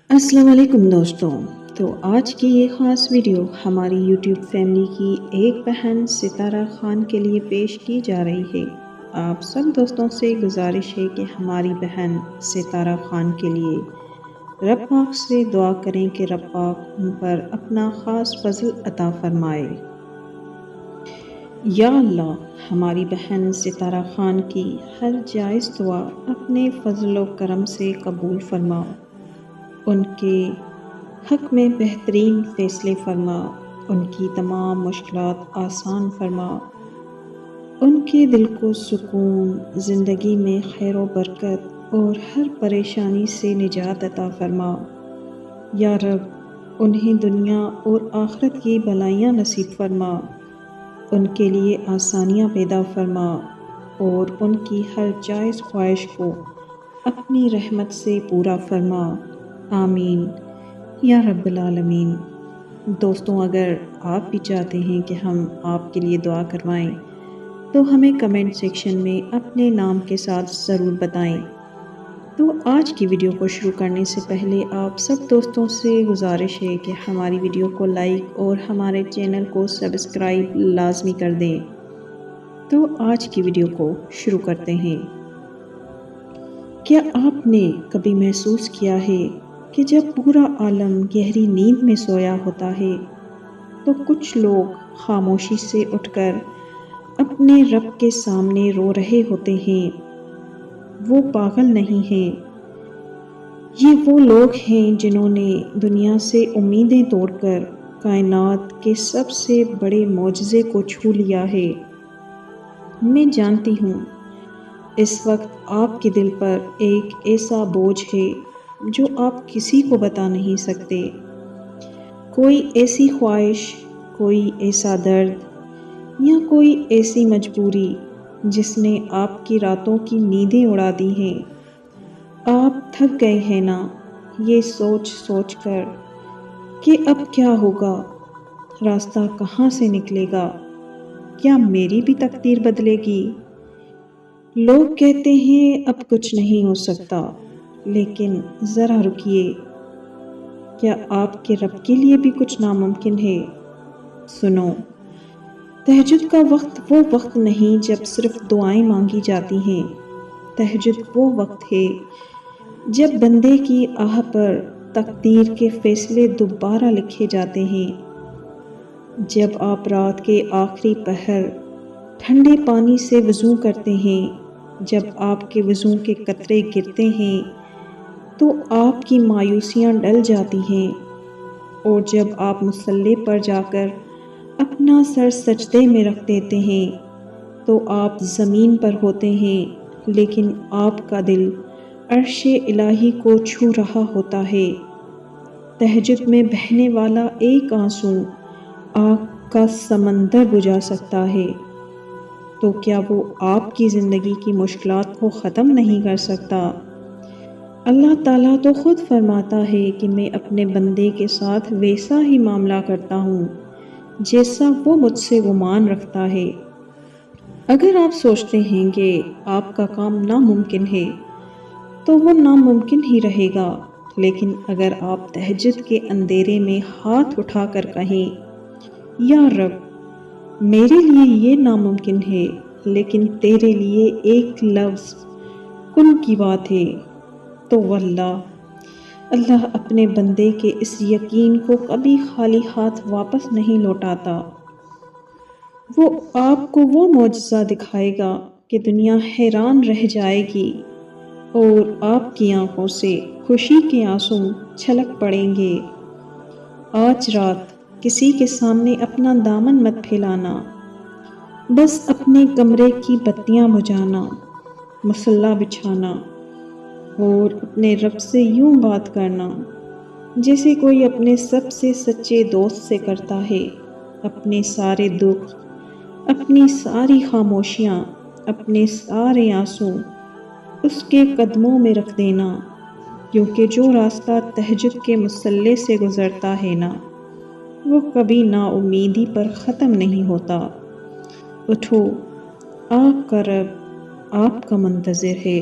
السلام علیکم دوستوں، تو آج کی یہ خاص ویڈیو ہماری یوٹیوب فیملی کی ایک بہن ستارہ خان کے لیے پیش کی جا رہی ہے۔ آپ سب دوستوں سے گزارش ہے کہ ہماری بہن ستارہ خان کے لیے رب پاک سے دعا کریں کہ رب پاک ان پر اپنا خاص فضل عطا فرمائے۔ یا اللہ، ہماری بہن ستارہ خان کی ہر جائز دعا اپنے فضل و کرم سے قبول فرما، ان کے حق میں بہترین فیصلے فرما، ان کی تمام مشکلات آسان فرما، ان کے دل کو سکون، زندگی میں خیر و برکت اور ہر پریشانی سے نجات عطا فرما۔ یا رب، انہیں دنیا اور آخرت کی بھلائیاں نصیب فرما، ان کے لیے آسانیاں پیدا فرما اور ان کی ہر جائز خواہش کو اپنی رحمت سے پورا فرما، آمین یا رب العالمین۔ دوستوں، اگر آپ بھی چاہتے ہیں کہ ہم آپ کے لیے دعا کروائیں تو ہمیں کمنٹ سیکشن میں اپنے نام کے ساتھ ضرور بتائیں۔ تو آج کی ویڈیو کو شروع کرنے سے پہلے آپ سب دوستوں سے گزارش ہے کہ ہماری ویڈیو کو لائک اور ہمارے چینل کو سبسکرائب لازمی کر دیں۔ تو آج کی ویڈیو کو شروع کرتے ہیں۔ کیا آپ نے کبھی محسوس کیا ہے کہ جب پورا عالم گہری نیند میں سویا ہوتا ہے تو کچھ لوگ خاموشی سے اٹھ کر اپنے رب کے سامنے رو رہے ہوتے ہیں؟ وہ پاگل نہیں ہیں، یہ وہ لوگ ہیں جنہوں نے دنیا سے امیدیں توڑ کر کائنات کے سب سے بڑے معجزے کو چھو لیا ہے۔ میں جانتی ہوں اس وقت آپ کے دل پر ایک ایسا بوجھ ہے جو آپ کسی کو بتا نہیں سکتے، کوئی ایسی خواہش، کوئی ایسا درد یا کوئی ایسی مجبوری جس نے آپ کی راتوں کی نیندیں اڑا دی ہیں۔ آپ تھک گئے ہیں نا یہ سوچ سوچ کر کہ اب کیا ہوگا، راستہ کہاں سے نکلے گا، کیا میری بھی تقدیر بدلے گی؟ لوگ کہتے ہیں اب کچھ نہیں ہو سکتا، لیکن ذرا رکیے، کیا آپ کے رب کے لیے بھی کچھ ناممکن ہے؟ سنو، تہجد کا وقت وہ وقت نہیں جب صرف دعائیں مانگی جاتی ہیں۔ تہجد وہ وقت ہے جب بندے کی آہ پر تقدیر کے فیصلے دوبارہ لکھے جاتے ہیں۔ جب آپ رات کے آخری پہر ٹھنڈے پانی سے وضو کرتے ہیں، جب آپ کے وضو کے قطرے گرتے ہیں تو آپ کی مایوسیاں ڈل جاتی ہیں، اور جب آپ مصلی پر جا کر اپنا سر سجدے میں رکھ دیتے ہیں تو آپ زمین پر ہوتے ہیں لیکن آپ کا دل عرش الہی کو چھو رہا ہوتا ہے۔ تہجد میں بہنے والا ایک آنسو آگ کا سمندر بجھا سکتا ہے، تو کیا وہ آپ کی زندگی کی مشکلات کو ختم نہیں کر سکتا؟ اللہ تعالیٰ تو خود فرماتا ہے کہ میں اپنے بندے کے ساتھ ویسا ہی معاملہ کرتا ہوں جیسا وہ مجھ سے گمان رکھتا ہے۔ اگر آپ سوچتے ہیں کہ آپ کا کام ناممکن ہے تو وہ ناممکن ہی رہے گا، لیکن اگر آپ تہجد کے اندھیرے میں ہاتھ اٹھا کر کہیں، یا رب، میرے لیے یہ ناممکن ہے لیکن تیرے لیے ایک لفظ کن کی بات ہے، تو واللہ اللہ اپنے بندے کے اس یقین کو کبھی خالی ہاتھ واپس نہیں لوٹاتا۔ وہ آپ کو وہ معجزہ دکھائے گا کہ دنیا حیران رہ جائے گی اور آپ کی آنکھوں سے خوشی کے آنسو چھلک پڑیں گے۔ آج رات کسی کے سامنے اپنا دامن مت پھیلانا، بس اپنے کمرے کی بتیاں بجھانا، مصلی بچھانا اور اپنے رب سے یوں بات کرنا جیسے کوئی اپنے سب سے سچے دوست سے کرتا ہے۔ اپنے سارے دکھ، اپنی ساری خاموشیاں، اپنے سارے آنسو اس کے قدموں میں رکھ دینا، کیونکہ جو راستہ تہجد کے مصلی سے گزرتا ہے نا، وہ کبھی نا امیدی پر ختم نہیں ہوتا۔ اٹھو، آپ کا رب آپ کا منتظر ہے۔